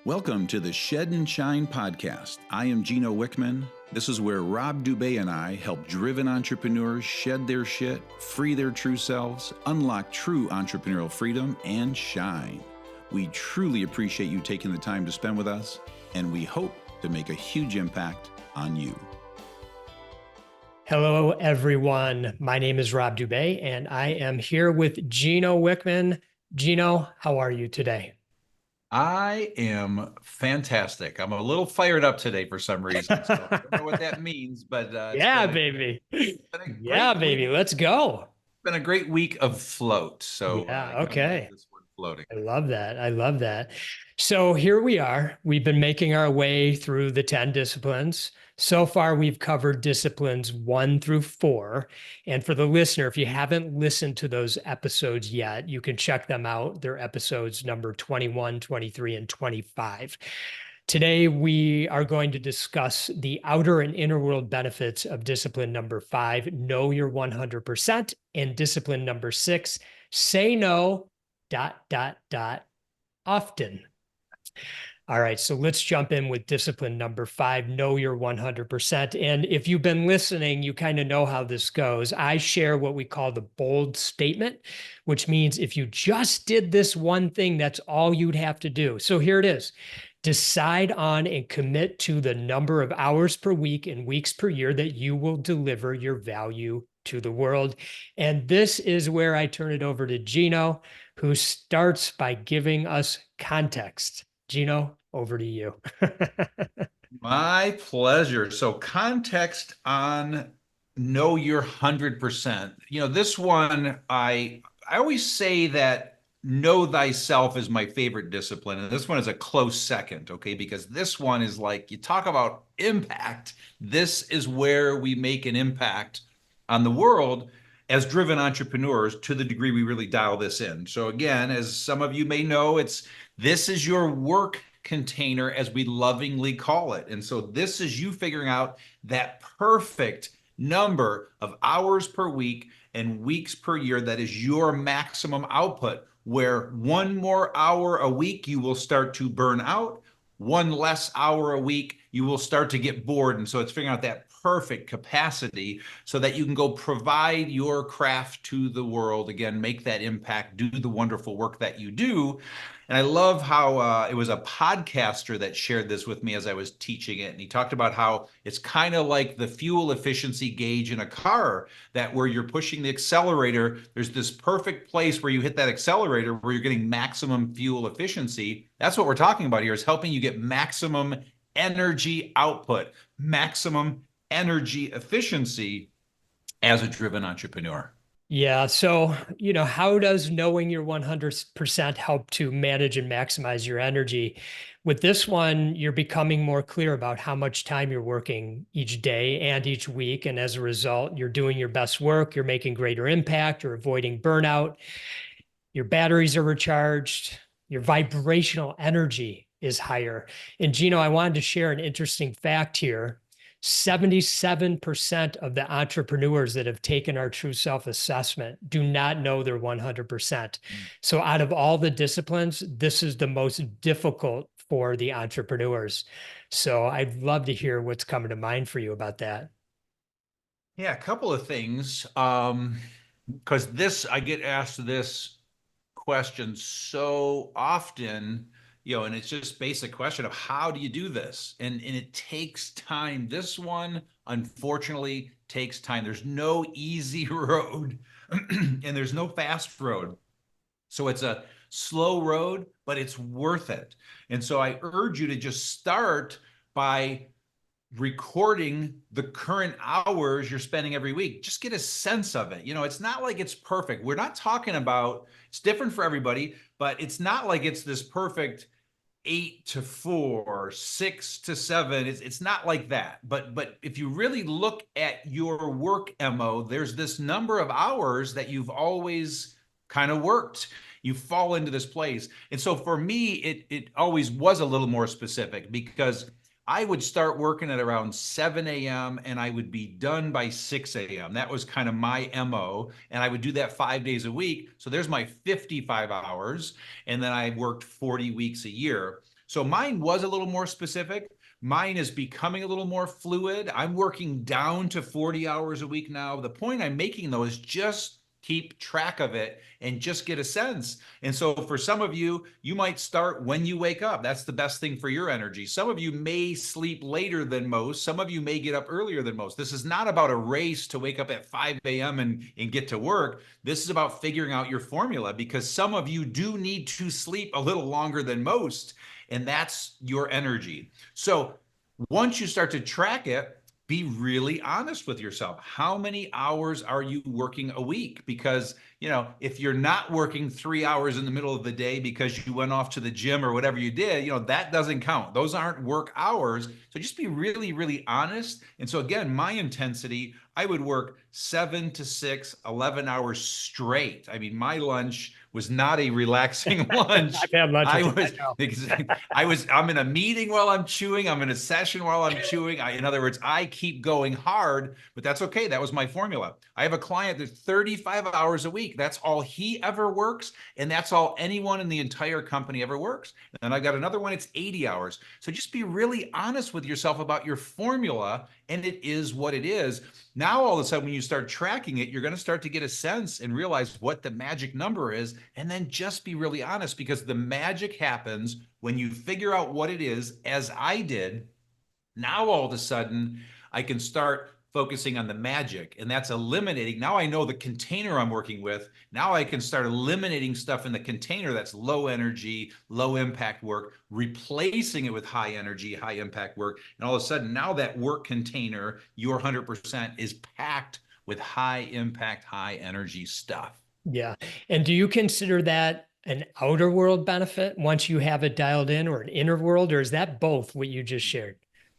Welcome to the Shed and Shine podcast. I am Gino Wickman. This is where Rob Dube and I help driven entrepreneurs shed their shit, free their true selves, unlock true entrepreneurial freedom, and shine. We truly appreciate you taking the time to spend with us, and we hope to make a huge impact on you. Hello, everyone. My name is Rob Dube, and I am here with Gino Wickman. Gino, how are you today? I am fantastic. I'm a little fired up today for some reason. So I don't know what that means, but yeah, baby. Yeah, baby. Let's go. It's been a great week of float. So okay. This one floating. I love that. So here we are. We've been making our way through the 10 disciplines. So far, we've covered disciplines 1 through 4. And for the listener, if you haven't listened to those episodes yet, you can check them out. They're episodes number 21, 23, and 25. Today, we are going to discuss the outer and inner world benefits of discipline number 5, know your 100%, and discipline number 6, say no, ... often. All right, so let's jump in with discipline number 5, know your 100%. And if you've been listening, you kind of know how this goes. I share what we call the bold statement, which means if you just did this one thing, that's all you'd have to do. So here it is. Decide on and commit to the number of hours per week and weeks per year that you will deliver your value to the world. And this is where I turn it over to Gino, who starts by giving us context. Gino, over to you. My pleasure. So context on know your 100%. This one, I always say that know thyself is my favorite discipline. And this one is a close second, okay? Because this one is like, you talk about impact. This is where we make an impact on the world as driven entrepreneurs to the degree we really dial this in. So again, as some of you may know, this is your work container, as we lovingly call it. And so this is you figuring out that perfect number of hours per week and weeks per year that is your maximum output, where one more hour a week, you will start to burn out. One less hour a week, you will start to get bored. And so it's figuring out that perfect capacity so that you can go provide your craft to the world. Again, make that impact, do the wonderful work that you do. And I love how it was a podcaster that shared this with me as I was teaching it. And he talked about how it's kind of like the fuel efficiency gauge in a car, that where you're pushing the accelerator, there's this perfect place where you hit that accelerator where you're getting maximum fuel efficiency. That's what we're talking about here, is helping you get maximum energy output, maximum energy efficiency as a driven entrepreneur. Yeah. So, how does knowing your 100% help to manage and maximize your energy? With this one, you're becoming more clear about how much time you're working each day and each week. And as a result, you're doing your best work, you're making greater impact, you're avoiding burnout, your batteries are recharged, your vibrational energy is higher. And Gino, I wanted to share an interesting fact here. 77% of the entrepreneurs that have taken our true self assessment do not know their 100%. So out of all the disciplines, this is the most difficult for the entrepreneurs. So I'd love to hear what's coming to mind for you about that. Yeah, a couple of things. Because I get asked this question so often, and it's just basic question of how do you do this? And it takes time. This one, unfortunately, takes time. There's no easy road and there's no fast road. So it's a slow road, but it's worth it. And so I urge you to just start by recording the current hours you're spending every week. Just get a sense of it. It's not like it's perfect. We're not talking about, it's different for everybody, but it's not like it's this perfect 8 to 4, 6 to 7. It's not like that. But if you really look at your work MO, there's this number of hours that you've always kind of worked. You fall into this place. And so for me, it always was a little more specific, because I would start working at around 7 a.m. and I would be done by 6 a.m. That was kind of my MO. And I would do that 5 days a week. So there's my 55 hours. And then I worked 40 weeks a year. So mine was a little more specific. Mine is becoming a little more fluid. I'm working down to 40 hours a week now. The point I'm making, though, is just keep track of it and just get a sense. And so for some of you, you might start when you wake up. That's the best thing for your energy. Some of you may sleep later than most. Some of you may get up earlier than most. This is not about a race to wake up at 5 a.m. and get to work. This is about figuring out your formula, because some of you do need to sleep a little longer than most, and that's your energy. So once you start to track it, be really honest with yourself. How many hours are you working a week? Because, if you're not working 3 hours in the middle of the day because you went off to the gym or whatever you did, that doesn't count. Those aren't work hours. So just be really, really honest. And so again, my intensity, I would work 7 to 6, 11 hours straight. I mean, my lunch was not a relaxing lunch. I've had lunch. I'm in a meeting while I'm chewing. I'm in a session while I'm chewing. In other words, I keep going hard, but that's okay. That was my formula. I have a client that's 35 hours a week. That's all he ever works. And that's all anyone in the entire company ever works. And I've got another one, it's 80 hours. So just be really honest with yourself about your formula, and it is what it is. Now, all of a sudden, when you start tracking it, you're going to start to get a sense and realize what the magic number is. And then just be really honest, because the magic happens when you figure out what it is, as I did. Now, all of a sudden, I can start focusing on the magic, and that's eliminating. Now I know the container I'm working with. Now I can start eliminating stuff in the container that's low energy, low impact work, replacing it with high energy, high impact work. And all of a sudden, now that work container, your 100%, is packed with high impact, high energy stuff. Yeah. And do you consider that an outer world benefit once you have it dialed in, or an inner world, or is that both what you just shared?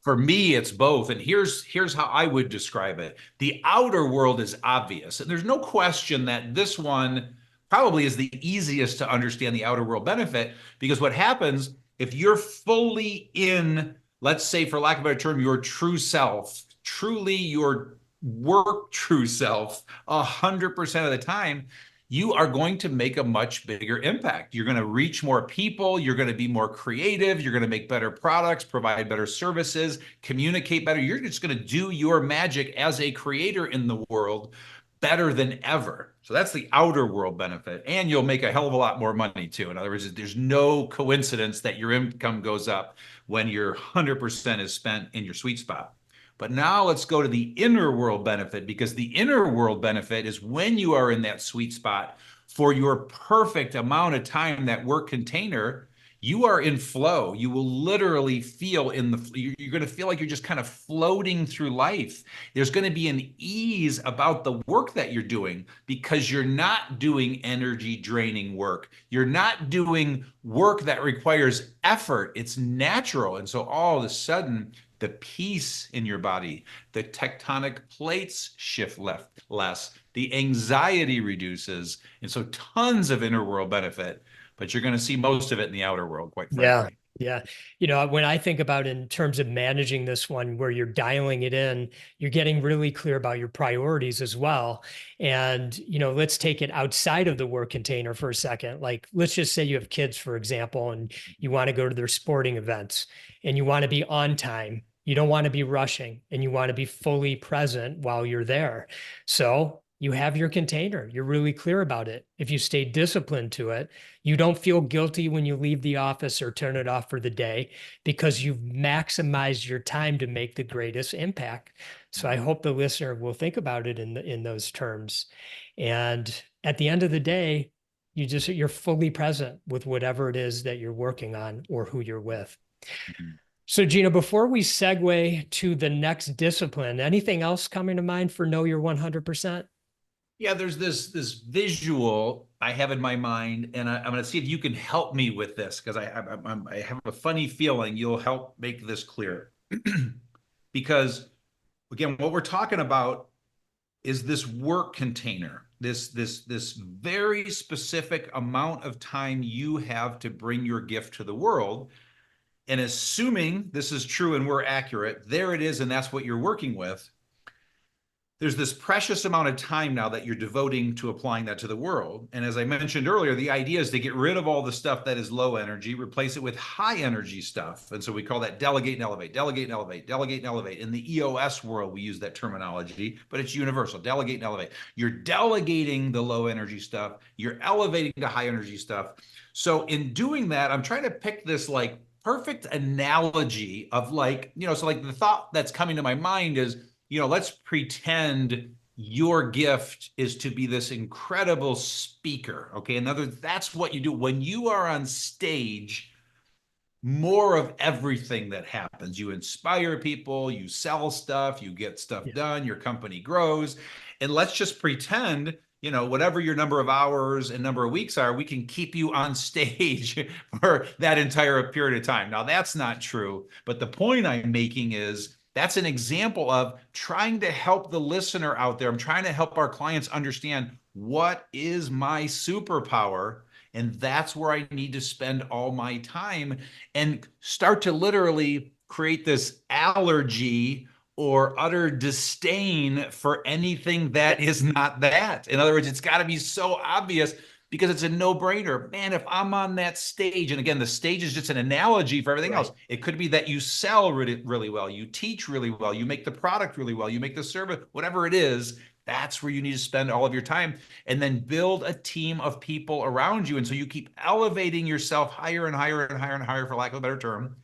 For me, it's both. And here's how I would describe it. The outer world is obvious. And there's no question that this one probably is the easiest to understand, the outer world benefit, because what happens if you're fully in, let's say, for lack of a better term, your true self, truly your work true self, 100% of the time, you are going to make a much bigger impact. You're going to reach more people. You're going to be more creative. You're going to make better products, provide better services, communicate better. You're just going to do your magic as a creator in the world better than ever. So that's the outer world benefit. And you'll make a hell of a lot more money too. In other words, there's no coincidence that your income goes up when your 100% is spent in your sweet spot. But now let's go to the inner world benefit, because the inner world benefit is when you are in that sweet spot for your perfect amount of time, that work container, you are in flow. You will literally feel you're going to feel like you're just kind of floating through life. There's going to be an ease about the work that you're doing, because you're not doing energy draining work. You're not doing work that requires effort. It's natural. And so all of a sudden, the peace in your body, the tectonic plates shift less, the anxiety reduces. And so tons of inner world benefit, but you're going to see most of it in the outer world, quite frankly. Yeah. When I think about in terms of managing this one, where you're dialing it in, you're getting really clear about your priorities as well. And, let's take it outside of the work container for a second. Like, let's just say you have kids, for example, and you want to go to their sporting events and you want to be on time. You don't want to be rushing, and you want to be fully present while you're there. So you have your container. You're really clear about it. If you stay disciplined to it, you don't feel guilty when you leave the office or turn it off for the day, because you've maximized your time to make the greatest impact. So I hope the listener will think about it in those terms. And at the end of the day, you're fully present with whatever it is that you're working on or who you're with. Mm-hmm. So, Gino, before we segue to the next discipline, anything else coming to mind for Know Your 100%? Yeah, there's this visual I have in my mind, and I'm going to see if you can help me with this, because I have a funny feeling you'll help make this clear. Because, again, what we're talking about is this work container, this very specific amount of time you have to bring your gift to the world. And assuming this is true and we're accurate, there it is, and that's what you're working with. there's this precious amount of time now that you're devoting to applying that to the world. And as I mentioned earlier, the idea is to get rid of all the stuff that is low energy, replace it with high energy stuff. And so we call that delegate and elevate, delegate and elevate, delegate and elevate. In the EOS world, we use that terminology, but it's universal, delegate and elevate. You're delegating the low energy stuff, you're elevating the high energy stuff. So in doing that, I'm trying to pick this like perfect analogy of like, so like the thought that's coming to my mind is, let's pretend your gift is to be this incredible speaker. Okay. In other words, that's what you do when you are on stage. More of everything that happens. You inspire people, you sell stuff, you get stuff done, your company grows. And let's just pretend, whatever your number of hours and number of weeks are, we can keep you on stage for that entire period of time. Now, that's not true. But the point I'm making is, that's an example of trying to help the listener out there. I'm trying to help our clients understand what is my superpower. And that's where I need to spend all my time and start to literally create this allergy or utter disdain for anything that is not that. In other words, it's got to be so obvious because it's a no-brainer. Man, if I'm on that stage, and again, the stage is just an analogy for everything else. It could be that you sell really, really well, you teach really well, you make the product really well, you make the service, whatever it is, that's where you need to spend all of your time, and then build a team of people around you. And so you keep elevating yourself higher and higher and higher and higher, for lack of a better term.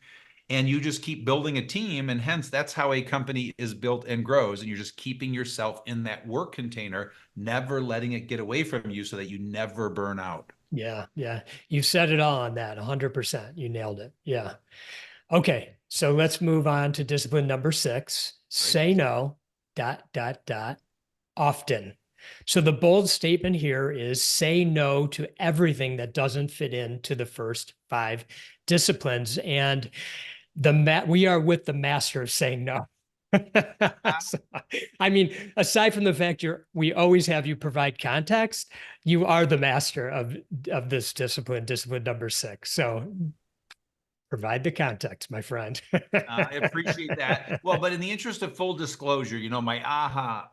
And you just keep building a team, and hence that's how a company is built and grows. And you're just keeping yourself in that work container, never letting it get away from you so that you never burn out. Yeah. Yeah. You said it all on that 100%. You nailed it. Yeah. Okay. So let's move on to discipline number 6, say no, ... often. So the bold statement here is say no to everything that doesn't fit into the first 5 disciplines. And we are with the master of saying no. So, I mean, aside from the fact we always have you provide context, you are the master of this discipline number 6. So provide the context, my friend. I appreciate that. Well, but in the interest of full disclosure, my aha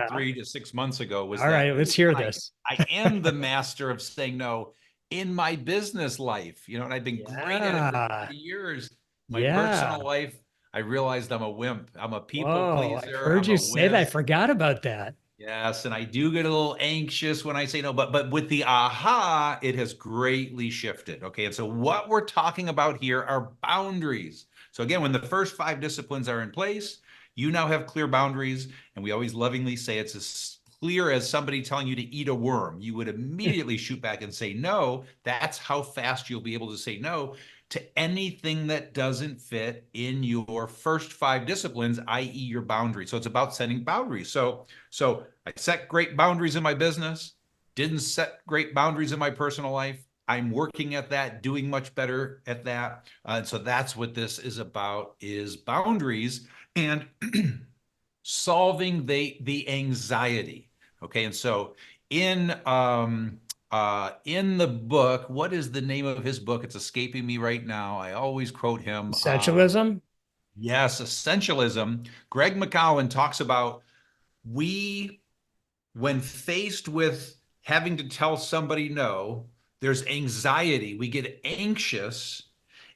3 to 6 months ago was all right, let's hear this. I am the master of saying no in my business life, and I've been great at it for 30 years. My personal life, I realized I'm a wimp. I'm a people pleaser. I heard you say that. I forgot about that. Yes, and I do get a little anxious when I say no, but with the aha, it has greatly shifted. Okay, and so what we're talking about here are boundaries. So again, when the first 5 disciplines are in place, you now have clear boundaries, and we always lovingly say it's as clear as somebody telling you to eat a worm. You would immediately shoot back and say no. That's how fast you'll be able to say no to anything that doesn't fit in your first 5 disciplines, i.e. your boundaries. So it's about setting boundaries. So I set great boundaries in my business, didn't set great boundaries in my personal life. I'm working at that, doing much better at that. And so that's what this is about, is boundaries and solving the anxiety. Okay, and so in the book, what is the name of his book? It's escaping me right now. I always quote him. Essentialism? Yes, Essentialism. Greg McKeown talks about when faced with having to tell somebody no, there's anxiety. We get anxious.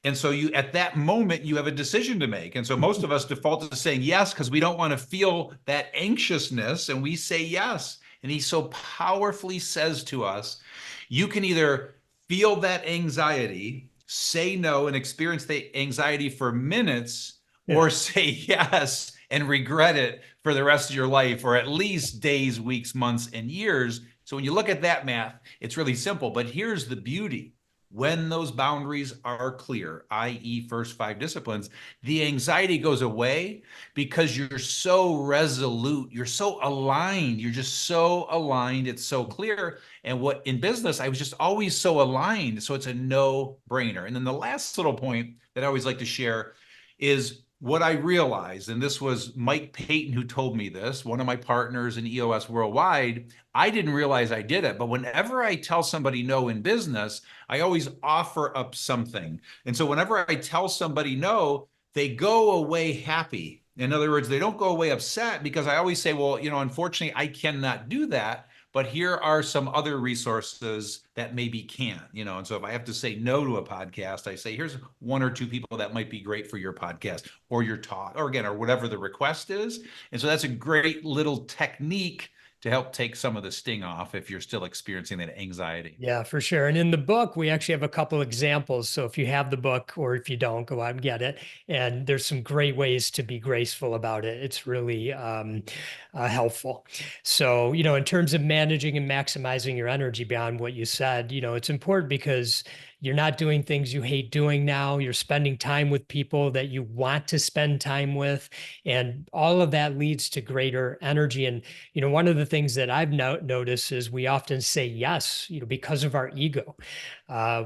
And so at that moment, you have a decision to make. And so most of us default to saying yes because we don't want to feel that anxiousness, and we say yes. And he so powerfully says to us, you can either feel that anxiety, say no, and experience the anxiety for minutes, or say yes and regret it for the rest of your life, or at least days, weeks, months, and years. So when you look at that math, it's really simple. But here's the beauty. When those boundaries are clear, i.e. first 5 disciplines, the anxiety goes away because you're so resolute, you're so aligned, you're just so aligned, it's so clear. And what in business, I was just always so aligned, so it's a no-brainer. And then the last little point that I always like to share is what I realized, and this was Mike Payton who told me this, one of my partners in EOS Worldwide. I didn't realize I did it, but whenever I tell somebody no in business, I always offer up something. And so whenever I tell somebody no, they go away happy. In other words, they don't go away upset, because I always say, well, unfortunately, I cannot do that, but here are some other resources that maybe can, and so if I have to say no to a podcast, I say, here's one or two people that might be great for your podcast or your talk, or again, or whatever the request is. And so that's a great little technique to help take some of the sting off if you're still experiencing that anxiety. Yeah, for sure. And in the book, we actually have a couple examples. So if you have the book, or if you don't, go out and get it. And there's some great ways to be graceful about it. It's really helpful. So, in terms of managing and maximizing your energy beyond what you said, it's important because you're not doing things you hate doing now. You're spending time with people that you want to spend time with. And all of that leads to greater energy. And, one of the things that I've noticed is we often say yes, because of our ego.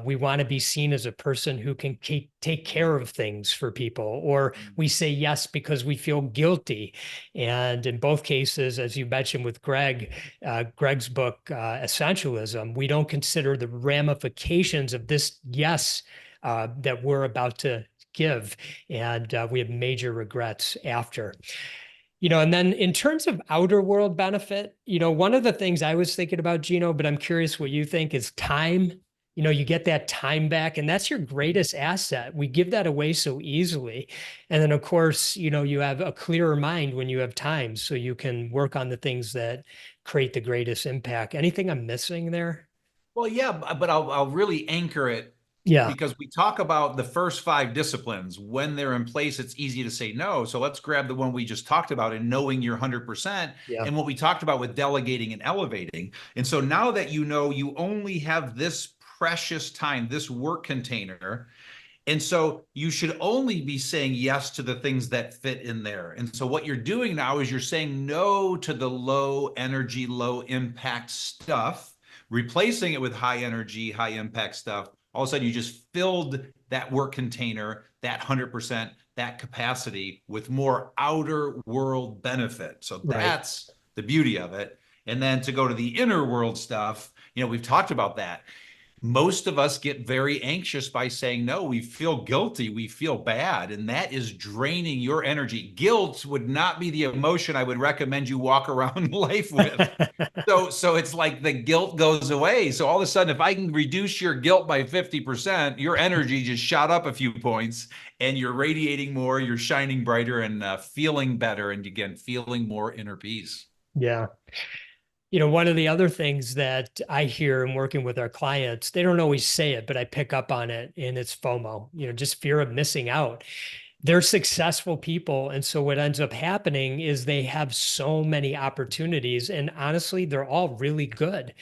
We want to be seen as a person who can take care of things for people, or we say yes because we feel guilty. And in both cases, as you mentioned with Greg's book, Essentialism, we don't consider the ramifications of this yes that we're about to give. And we have major regrets after. And then in terms of outer world benefit, one of the things I was thinking about, Gino, but I'm curious what you think, is time. You get that time back, and that's your greatest asset. We give that away so easily. And then, of course, you have a clearer mind when you have time, so you can work on the things that create the greatest impact. Anything I'm missing there? Well, yeah, but I'll really anchor it. Yeah. Because we talk about the first 5 disciplines. When they're in place, it's easy to say no. So let's grab the one we just talked about, in knowing you're 100%, Yeah. and what we talked about with delegating and elevating. And so now that you only have this precious time, this work container, and so you should only be saying yes to the things that fit in there. And so what you're doing now is you're saying no to the low energy, low impact stuff, replacing it with high energy, high impact stuff. All of a sudden, you just filled that work container, that 100%, that capacity, with more outer world benefit. So that's the beauty of it. And then to go to the inner world stuff, we've talked about that. Most of us get very anxious by saying no. We feel guilty. We feel bad. And that is draining your energy. Guilt would not be the emotion I would recommend you walk around life with. So it's like the guilt goes away. So all of a sudden, if I can reduce your guilt by 50%, your energy just shot up a few points, and you're radiating more, you're shining brighter, and feeling better. And again, feeling more inner peace. Yeah. One of the other things that I hear in working with our clients, they don't always say it, but I pick up on it, and it's FOMO, just fear of missing out. They're successful people. And so what ends up happening is they have so many opportunities, and honestly, they're all really good.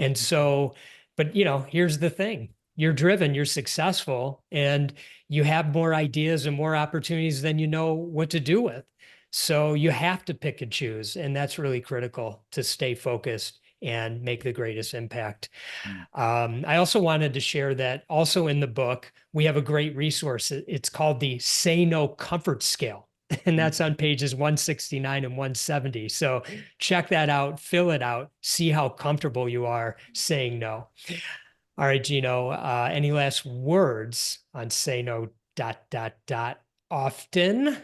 And so, but here's the thing. You're driven, you're successful, and you have more ideas and more opportunities than you know what to do with. So you have to pick and choose, and that's really critical to stay focused and make the greatest impact. I also wanted to share that also in the book, we have a great resource. It's called the Say No Comfort Scale, and that's on pages 169 and 170. So check that out, fill it out, see how comfortable you are saying no. All right, Gino, any last words on say no ... often?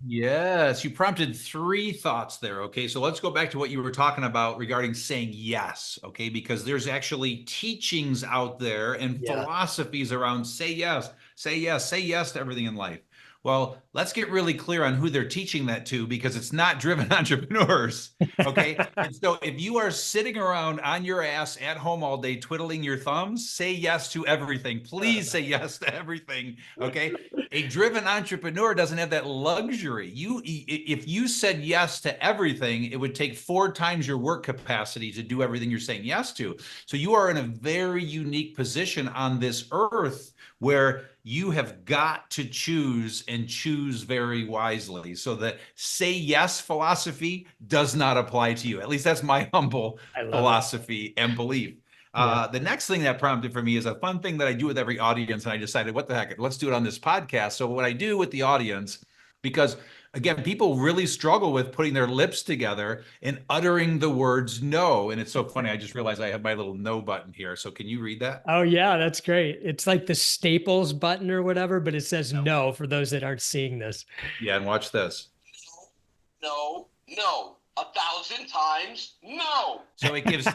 Yes, you prompted 3 thoughts there. Okay, so let's go back to what you were talking about regarding saying yes. Okay, because there's actually teachings out there and philosophies around say yes, say yes, say yes to everything in life. Well, let's get really clear on who they're teaching that to, because it's not driven entrepreneurs. Okay. And so if you are sitting around on your ass at home all day twiddling your thumbs, say yes to everything. Please say yes to everything. Okay. A driven entrepreneur doesn't have that luxury. If you said yes to everything, it would take 4 times your work capacity to do everything you're saying yes to. So you are in a very unique position on this earth where you have got to choose, and choose very wisely. So the say yes philosophy does not apply to you. At least that's my humble philosophy and belief. The next thing that prompted for me is a fun thing that I do with every audience. And I decided, what the heck, let's do it on this podcast. So what I do with the audience, because again, people really struggle with putting their lips together and uttering the words no. And it's so funny. I just realized I have my little no button here. So can you read that? Oh yeah, that's great. It's like the Staples button or whatever, but it says no for those that aren't seeing this. Yeah. And watch this. no, no. 1,000 times no. So it gives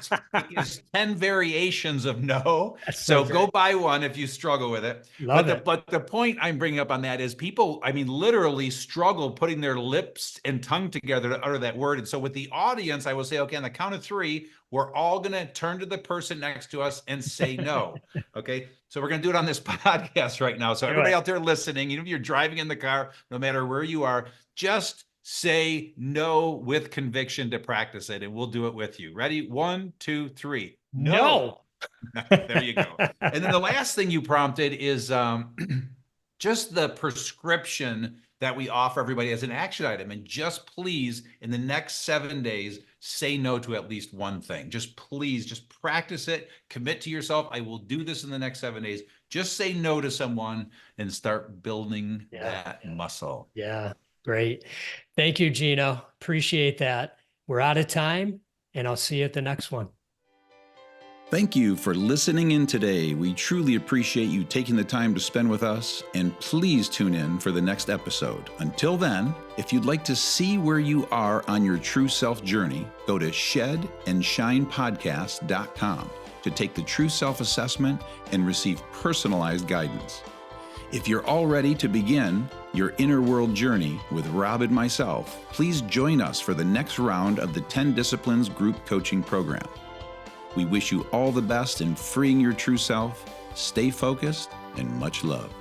10 variations of no. That's So great. go buy one if you struggle with it. Love it. But the point I'm bringing up on that is people, I mean, literally struggle putting their lips and tongue together to utter that word. And so with the audience, I will say, okay, on the count of 3, we're all going to turn to the person next to us and say no. Okay. So we're going to do it on this podcast right now. So everybody out there listening, even if you're driving in the car, no matter where you are, just say no with conviction to practice it, and we'll do it with you. Ready? 1, 2, 3. No. There you go. And then the last thing you prompted is just the prescription that we offer everybody as an action item. And just please, in the next 7 days, say no to at least one thing. Just please, just practice it. Commit to yourself. I will do this in the next 7 days. Just say no to someone and start building that muscle. Yeah. Great. Thank you, Gino. Appreciate that. We're out of time, and I'll see you at the next one. Thank you for listening in today. We truly appreciate you taking the time to spend with us, and please tune in for the next episode. Until then, if you'd like to see where you are on your true self journey, go to shedandshinepodcast.com to take the true self assessment and receive personalized guidance. If you're all ready to begin your inner world journey with Rob and myself, please join us for the next round of the 10 Disciplines group coaching program. We wish you all the best in freeing your true self. Stay focused and much love.